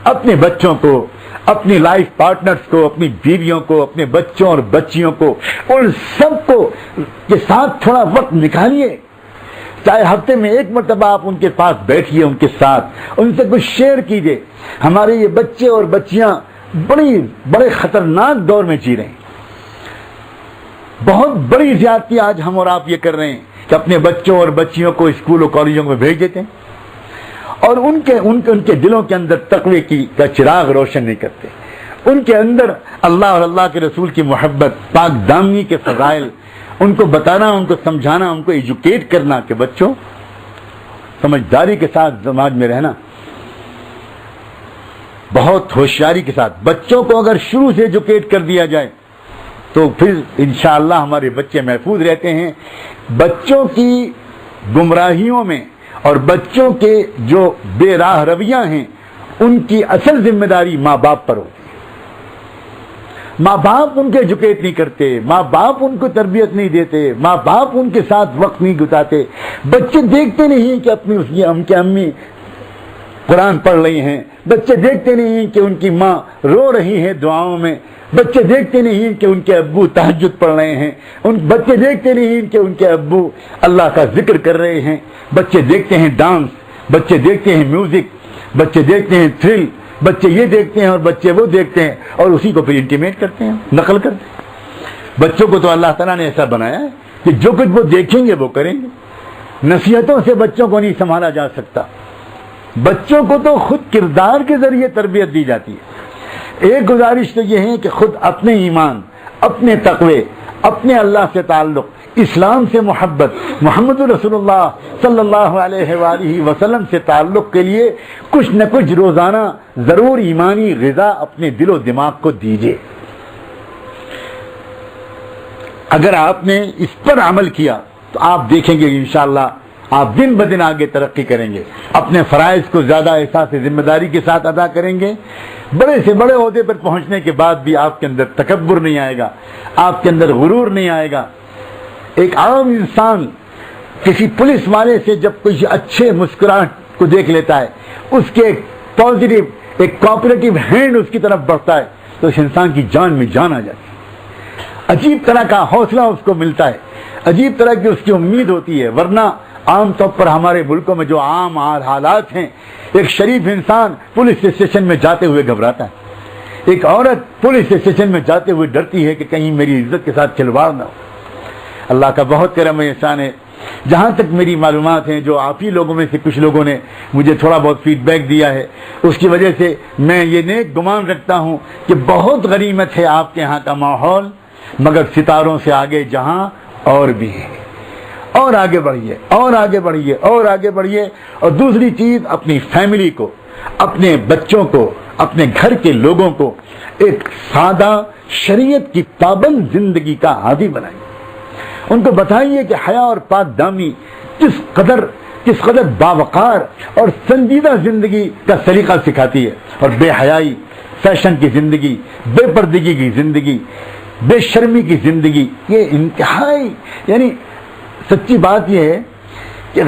اپنے بچوں کو، اپنی لائف پارٹنرز کو، اپنی بیویوں کو، اپنے بچوں اور بچیوں کو، ان سب کو کے ساتھ تھوڑا وقت نکالیے، چاہے ہفتے میں ایک مرتبہ آپ ان کے پاس بیٹھیے، ان کے ساتھ ان سے کچھ شیئر کیجیے۔ ہمارے یہ بچے اور بچیاں بڑے خطرناک دور میں جی رہے ہیں۔ بہت بڑی زیادتی آج ہم اور آپ یہ کر رہے ہیں کہ اپنے بچوں اور بچیوں کو اسکول اور کالجوں میں بھیج دیتے ہیں اور ان کے دلوں کے اندر تقوی کا چراغ روشن نہیں کرتے، ان کے اندر اللہ اور اللہ کے رسول کی محبت، پاک دامنی کے فضائل ان کو بتانا، ان کو سمجھانا، ان کو ایجوکیٹ کرنا کہ بچوں سمجھداری کے ساتھ سماج میں رہنا، بہت ہوشیاری کے ساتھ۔ بچوں کو اگر شروع سے ایجوکیٹ کر دیا جائے تو پھر انشاءاللہ ہمارے بچے محفوظ رہتے ہیں۔ بچوں کی گمراہیوں میں اور بچوں کے جو بے راہ رویاں ہیں ان کی اصل ذمہ داری ماں باپ پر ہوتی ہے۔ ماں باپ ان کو ایجوکیٹ نہیں کرتے، ماں باپ ان کو تربیت نہیں دیتے، ماں باپ ان کے ساتھ وقت نہیں گزارتے۔ بچے دیکھتے نہیں کہ ان کی امی قرآن پڑھ رہی ہیں، بچے دیکھتے نہیں کہ ان کی ماں رو رہی ہے دعاؤں میں، بچے دیکھتے نہیں کہ ان کے ابو تہجد پڑھ رہے ہیں، بچے دیکھتے نہیں کہ ان کے ابو اللہ کا ذکر کر رہے ہیں، بچے دیکھتے ہیں ڈانس، بچے دیکھتے ہیں میوزک، بچے دیکھتے ہیں تھرل، بچے یہ دیکھتے ہیں اور بچے وہ دیکھتے ہیں اور اسی کو پھر انٹیمیٹ کرتے ہیں، نقل کرتے ہیں۔ بچوں کو تو اللہ تعالیٰ نے ایسا بنایا ہے کہ جو کچھ وہ دیکھیں گے وہ کریں گے۔ نصیحتوں سے بچوں کو نہیں سنبھالا جا سکتا، بچوں کو تو خود کردار کے ذریعے تربیت دی جاتی ہے۔ ایک گزارش تو یہ ہے کہ خود اپنے ایمان، اپنے تقوی، اپنے اللہ سے تعلق، اسلام سے محبت، محمد رسول اللہ صلی اللہ علیہ وآلہ وسلم سے تعلق کے لیے کچھ نہ کچھ روزانہ ضرور ایمانی غذا اپنے دل و دماغ کو دیجیے۔ اگر آپ نے اس پر عمل کیا تو آپ دیکھیں گے انشاءاللہ آپ دن بدن آگے ترقی کریں گے، اپنے فرائض کو زیادہ احساس ذمہ داری کے ساتھ ادا کریں گے۔ بڑے سے بڑے عہدے پر پہنچنے کے بعد بھی آپ کے اندر تکبر نہیں آئے گا، آپ کے اندر غرور نہیں آئے گا۔ ایک عام انسان کسی پولیس والے سے جب کچھ اچھے مسکراہٹ کو دیکھ لیتا ہے، اس کے ایک پازیٹیو، ایک کوآپریٹو ہینڈ اس کی طرف بڑھتا ہے تو اس انسان کی جان میں جان آ جاتی ہے، عجیب طرح کا حوصلہ اس کو ملتا ہے، عجیب طرح کی اس کی امید ہوتی ہے۔ ورنہ عام طور پر ہمارے ملکوں میں جو عام حالات ہیں، ایک شریف انسان پولیس اسٹیشن میں جاتے ہوئے گھبراتا ہے، ایک عورت پولیس اسٹیشن میں جاتے ہوئے ڈرتی ہے کہ کہیں میری عزت کے ساتھ کھلواڑ نہ ہو۔ اللہ کا بہت کرم احسان ہے، جہاں تک میری معلومات ہیں، جو آپ ہی لوگوں میں سے کچھ لوگوں نے مجھے تھوڑا بہت فیڈ بیک دیا ہے، اس کی وجہ سے میں یہ نیک گمان رکھتا ہوں کہ بہت غنیمت ہے آپ کے ہاں کا ماحول، مگر ستاروں سے آگے جہاں اور بھی ہے، اور آگے بڑھیے، اور آگے بڑھیے، اور آگے بڑھیے۔ اور دوسری چیز، اپنی فیملی کو، اپنے بچوں کو، اپنے گھر کے لوگوں کو ایک سادہ شریعت کی پابند زندگی کا عادی بنائیے۔ ان کو بتائیے کہ حیا اور پاک دامنی کس قدر باوقار اور سنجیدہ زندگی کا سلیقہ سکھاتی ہے، اور بے حیائی، فیشن کی زندگی، بے پردگی کی زندگی، بے شرمی کی زندگی، یہ انتہائی، یعنی سچی بات یہ ہے کہ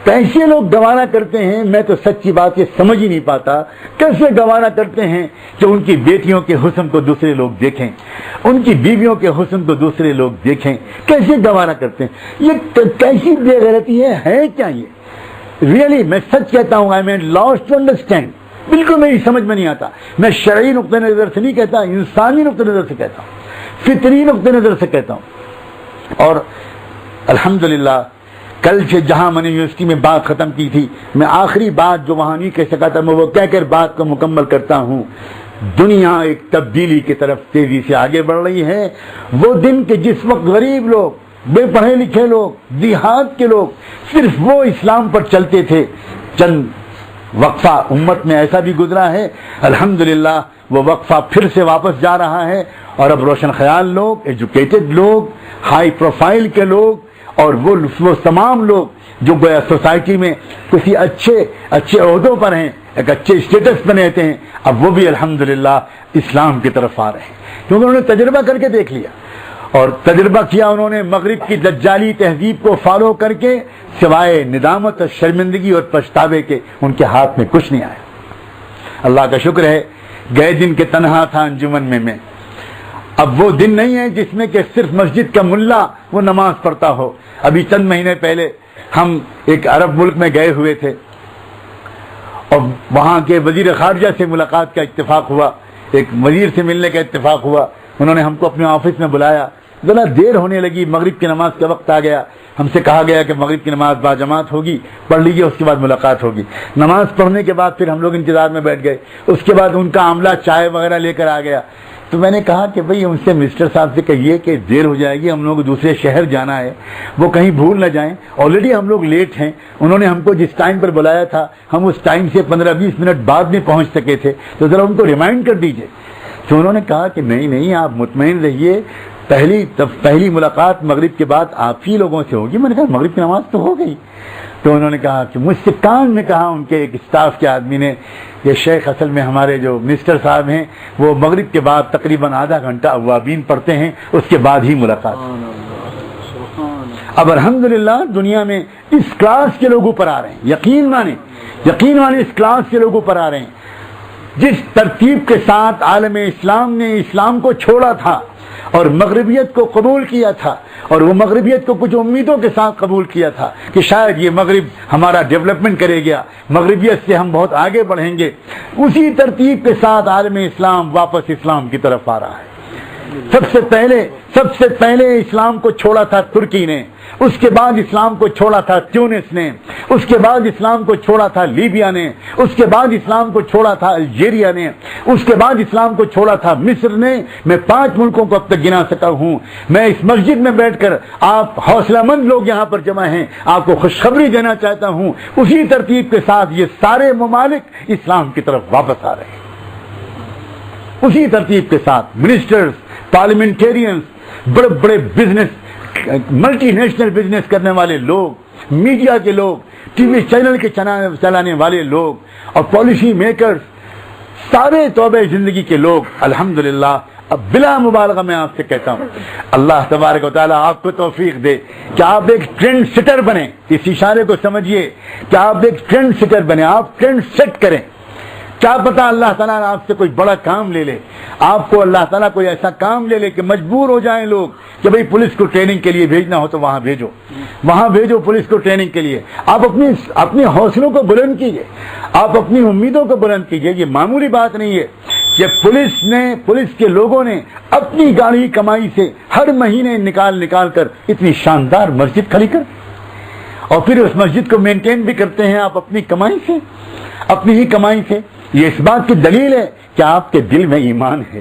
کیسے لوگ گوارا کرتے ہیں، میں تو سچی بات یہ سمجھ ہی نہیں پاتا، کیسے گوارا کرتے ہیں کہ ان کی بیٹیوں کے حسن کو دوسرے لوگ دیکھیں، ان کی بیویوں کے حسن کو دوسرے لوگ دیکھیں، کیسے گوارا کرتے ہیں؟ یہ کیسی بے غیرتی ہے کیا یہ؟ ریئلی میں سچ کہتا ہوں، آئی مین لاسٹ ٹو انڈرسٹینڈ، بالکل میری سمجھ میں نہیں آتا۔ میں شرعی نقطہ نظر سے نہیں کہتا، انسانی نقطہ نظر سے کہتا ہوں، فطری نقطہ نظر سے کہتا ہوں۔ اور الحمدللہ کل سے جہاں میں نے یونیورسٹی میں بات ختم کی تھی، میں آخری بات جو وہاں نہیں کہہ سکا تھا، میں وہ کہہ کر بات کو مکمل کرتا ہوں۔ دنیا ایک تبدیلی کی طرف تیزی سے آگے بڑھ رہی ہے۔ وہ دن کہ جس وقت غریب لوگ، بے پڑھے لکھے لوگ، دیہات کے لوگ صرف وہ اسلام پر چلتے تھے، چند وقفہ امت میں ایسا بھی گزرا ہے، الحمدللہ وہ وقفہ پھر سے واپس جا رہا ہے، اور اب روشن خیال لوگ، ایجوکیٹڈ لوگ، ہائی پروفائل کے لوگ، اور وہ تمام لوگ جو گویا سوسائٹی میں کسی اچھے عہدوں پر ہیں، ایک اچھے اسٹیٹس پہ رہتے ہیں، اب وہ بھی الحمدللہ اسلام کی طرف آ رہے ہیں، کیونکہ انہوں نے تجربہ کر کے دیکھ لیا، اور تجربہ کیا انہوں نے مغرب کی دجالی تہذیب کو فالو کر کے، سوائے ندامت اور شرمندگی اور پچھتاوے کے ان کے ہاتھ میں کچھ نہیں آیا۔ اللہ کا شکر ہے گئے دن کے تنہا تھا انجمن میں اب وہ دن نہیں ہے جس میں کہ صرف مسجد کا ملا وہ نماز پڑھتا ہو۔ ابھی چند مہینے پہلے ہم ایک عرب ملک میں گئے ہوئے تھے، اور وہاں کے وزیر خارجہ سے ملاقات کا اتفاق ہوا، ایک وزیر سے ملنے کا اتفاق ہوا، انہوں نے ہم کو اپنے آفس میں بلایا، ذرا دیر ہونے لگی، مغرب کی نماز کا وقت آ گیا، ہم سے کہا گیا کہ مغرب کی نماز باجماعت ہوگی، پڑھ لیجیے، اس کے بعد ملاقات ہوگی۔ نماز پڑھنے کے بعد پھر ہم لوگ انتظار میں بیٹھ گئے، اس کے بعد ان کا عاملہ چائے وغیرہ لے کر آ گیا، تو میں نے کہا کہ بھئی ان سے مسٹر صاحب سے کہیے کہ دیر ہو جائے گی، ہم لوگ دوسرے شہر جانا ہے، وہ کہیں بھول نہ جائیں، آلریڈی ہم لوگ لیٹ ہیں، انہوں نے ہم کو جس ٹائم پر بلایا تھا ہم اس ٹائم سے 15-20 منٹ بعد میں پہنچ سکے تھے، تو ذرا ان کو ریمائنڈ کر دیجئے۔ تو انہوں نے کہا کہ نہیں آپ مطمئن رہیے، پہلی ملاقات مغرب کے بعد آپ ہی لوگوں سے ہوگی۔ میں نے کہا مغرب کی نماز تو ہو گئی۔ تو انہوں نے کہا کہ مجھ سے کان میں کہا ان کے ایک اسٹاف کے آدمی نے، یہ شیخ اصل میں ہمارے جو منسٹر صاحب ہیں وہ مغرب کے بعد تقریباً آدھا گھنٹہ اوابین پڑھتے ہیں، اس کے بعد ہی ملاقات۔ اب الحمدللہ دنیا میں اس کلاس کے لوگ اوپر آ رہے ہیں، یقین مانے اس کلاس کے لوگ اوپر آ رہے ہیں۔ جس ترتیب کے ساتھ عالم اسلام نے اسلام کو چھوڑا تھا اور مغربیت کو قبول کیا تھا، اور وہ مغربیت کو کچھ امیدوں کے ساتھ قبول کیا تھا کہ شاید یہ مغرب ہمارا ڈیولپمنٹ کرے گا، مغربیت سے ہم بہت آگے بڑھیں گے، اسی ترتیب کے ساتھ عالم اسلام واپس اسلام کی طرف آ رہا ہے۔ سب سے پہلے اسلام کو چھوڑا تھا ترکی نے، اس کے بعد اسلام کو چھوڑا تھا تیونس نے، اس کے بعد اسلام کو چھوڑا تھا لیبیا نے، اس کے بعد اسلام کو چھوڑا تھا الجیریا نے، اس کے بعد اسلام کو چھوڑا تھا مصر نے۔ میں 5 ملکوں کو اب تک گنا سکا ہوں۔ میں اس مسجد میں بیٹھ کر، آپ حوصلہ مند لوگ یہاں پر جمع ہیں، آپ کو خوشخبری دینا چاہتا ہوں، اسی ترتیب کے ساتھ یہ سارے ممالک اسلام کی طرف واپس آ رہے ہیں، اسی ترتیب کے ساتھ منسٹرز، پارلیمنٹیرینز، بڑے بڑے بزنس، ملٹی نیشنل بزنس کرنے والے لوگ، میڈیا کے لوگ، ٹی وی چینل کے چلانے والے لوگ، اور پالیسی میکرز، سارے توبہ زندگی کے لوگ الحمدللہ۔ اب بلا مبالغہ میں آپ سے کہتا ہوں، اللہ تبارک و تعالیٰ آپ کو توفیق دے کہ آپ ایک ٹرینڈ سیٹر بنیں، اس اشارے کو سمجھیے کہ آپ ایک ٹرینڈ سیٹر بنیں، آپ ٹرینڈ سیٹ کریں۔ کیا پتا اللہ تعالیٰ نے آپ سے کوئی بڑا کام لے لے، آپ کو اللہ تعالیٰ کوئی ایسا کام لے لے کہ مجبور ہو جائیں لوگ کہ بھئی پولیس کو ٹریننگ کے لیے بھیجنا ہو تو وہاں بھیجو پولیس کو ٹریننگ کے لیے۔ آپ اپنی حوصلوں کو بلند کیجئے، آپ اپنی امیدوں کو بلند کیجئے۔ یہ معمولی بات نہیں ہے کہ پولیس کے لوگوں نے اپنی گاڑی کمائی سے ہر مہینے نکال کر اتنی شاندار مسجد کھڑی کر، اور پھر اس مسجد کو مینٹین بھی کرتے ہیں آپ اپنی کمائی سے، اپنی ہی کمائی سے۔ یہ اس بات کی دلیل ہے کہ آپ کے دل میں ایمان ہے،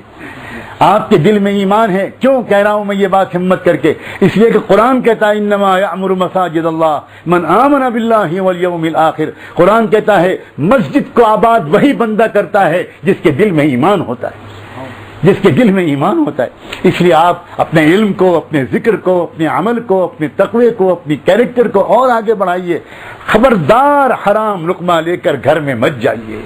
آپ کے دل میں ایمان ہے۔ کیوں کہہ رہا ہوں میں یہ بات ہمت کر کے؟ اس لیے کہ قرآن کہتا ہے انما یعمر مساجد اللہ من آمن باللہ والیوم الآخر۔ قرآن کہتا ہے مسجد کو آباد وہی بندہ کرتا ہے جس کے دل میں ایمان ہوتا ہے، جس کے دل میں ایمان ہوتا ہے۔ اس لیے آپ اپنے علم کو، اپنے ذکر کو، اپنے عمل کو، اپنے تقوی کو، اپنی کیریکٹر کو اور آگے بڑھائیے۔ خبردار حرام لقمہ لے کر گھر میں مت جائیے،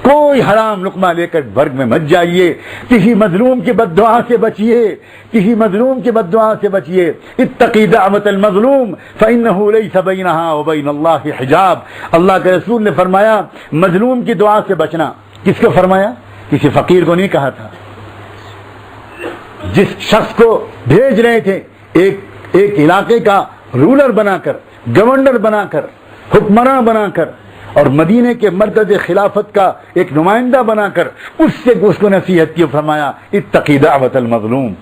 کوئی حرام لقمہ لے کر گھر میں مت جائیے۔ کسی مظلوم کی بد دعا سے بچیے، کسی مظلوم کی بد دعا سے بچیے۔ اتقی دعوت المظلوم فإنہ لیس بینہا وبین اللہ حجاب۔ اللہ کے رسول نے فرمایا مظلوم کی دعا سے بچنا۔ کس کو فرمایا؟ کسی فقیر کو نہیں کہا تھا۔ جس شخص کو بھیج رہے تھے ایک علاقے کا رولر بنا کر، گورنر بنا کر، حکمراں بنا کر، اور مدینے کے مرکز خلافت کا ایک نمائندہ بنا کر، اس کو نصیحت کی، فرمایا اتقی دعوت المظلوم،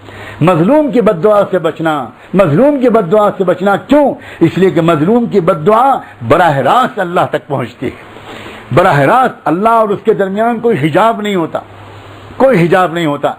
مظلوم کی بد دعا سے بچنا، مظلوم کی بد دعا سے بچنا۔ کیوں؟ اس لیے کہ مظلوم کی بد دعا براہ راست اللہ تک پہنچتی ہے، براہ راست اللہ اور اس کے درمیان کوئی حجاب نہیں ہوتا، کوئی حجاب نہیں ہوتا۔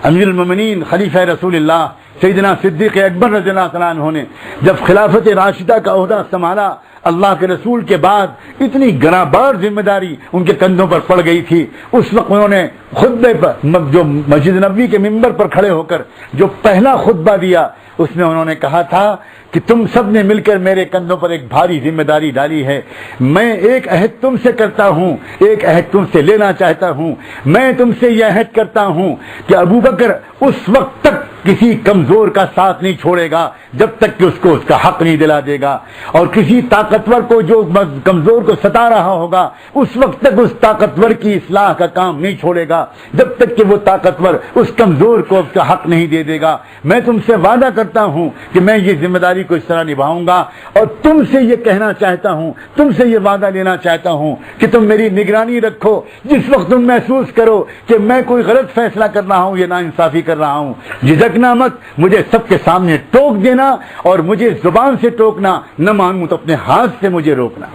امیر المومنین خلیفہ رسول اللہ سیدنا صدیق اکبر رضی اللہ عنہ نے جب خلافت راشدہ کا عہدہ سنبھالا، اللہ کے رسول کے بعد اتنی گراں بار ذمہ داری ان کے کندھوں پر پڑ گئی تھی. اس وقت انہوں نے خطبے پر جو مسجد نبوی کے ممبر پر کھڑے ہو کر جو پہلا خطبہ دیا اس میں انہوں نے کہا تھا کہ تم سب نے مل کر میرے کندھوں پر ایک بھاری ذمہ داری ڈالی ہے. میں ایک عہد تم سے کرتا ہوں, ایک عہد تم سے لینا چاہتا ہوں. میں تم سے یہ عہد کرتا ہوں کہ ابو بکر اس وقت تک کسی کمزور کا ساتھ نہیں چھوڑے گا جب تک کہ اس کو اس کا حق نہیں دلا دے گا, اور کسی طاقتور کو جو کمزور کو ستا رہا ہوگا اس وقت تک اس طاقتور کی اصلاح کا کام نہیں چھوڑے گا جب تک کہ وہ طاقتور اس کمزور کو اس کا حق نہیں دے دے گا. میں تم سے وعدہ کرتا ہوں کہ میں یہ ذمہ داری کو اس طرح نبھاؤں گا, اور تم سے یہ کہنا چاہتا ہوں, تم سے یہ وعدہ لینا چاہتا ہوں کہ تم میری نگرانی رکھو. جس وقت تم محسوس کرو کہ میں کوئی غلط فیصلہ کر رہا ہوں, یہ ناانصافی کر رہا ہوں, جھجکنا مت, مجھے سب کے سامنے ٹوک دینا, اور مجھے زبان سے ٹوکنا, نہ مانوں تو اپنے ہاتھ سے مجھے روکنا.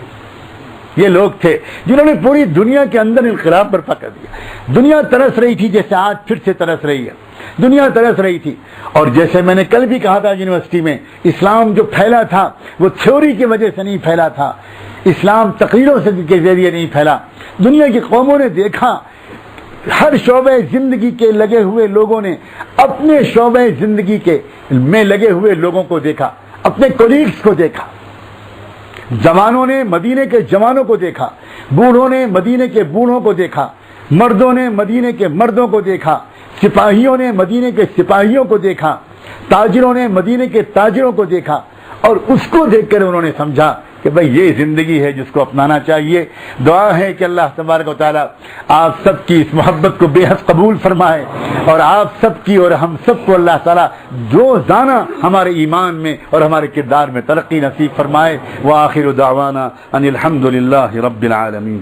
یہ لوگ تھے جنہوں نے پوری دنیا کے اندر انقلاب برپا کر دیا. دنیا ترس رہی تھی جیسے آج پھر سے ترس رہی ہے. دنیا ترس رہی تھی, اور جیسے میں نے کل بھی کہا تھا یونیورسٹی میں, اسلام جو پھیلا تھا وہ تھیوری کی وجہ سے نہیں پھیلا تھا, اسلام تقریروں سے کے ذریعے نہیں پھیلا. دنیا کی قوموں نے دیکھا, ہر شعبے زندگی کے لگے ہوئے لوگوں نے اپنے شعبے زندگی کے میں لگے ہوئے لوگوں کو دیکھا, اپنے کولیگز کو دیکھا. جوانوں نے مدینے کے جوانوں کو دیکھا, بوڑھوں نے مدینے کے بوڑھوں کو دیکھا, مردوں نے مدینے کے مردوں کو دیکھا, سپاہیوں نے مدینے کے سپاہیوں کو دیکھا, تاجروں نے مدینے کے تاجروں کو دیکھا, اور اس کو دیکھ کر انہوں نے سمجھا کہ بھئی یہ زندگی ہے جس کو اپنانا چاہیے. دعا ہے کہ اللہ تبارک و تعالی آپ سب کی اس محبت کو بے حد قبول فرمائے, اور آپ سب کی اور ہم سب کو اللہ تعالی روزانہ ہمارے ایمان میں اور ہمارے کردار میں ترقی نصیب فرمائے. وآخر دعوانا ان الحمد للہ رب العالمین.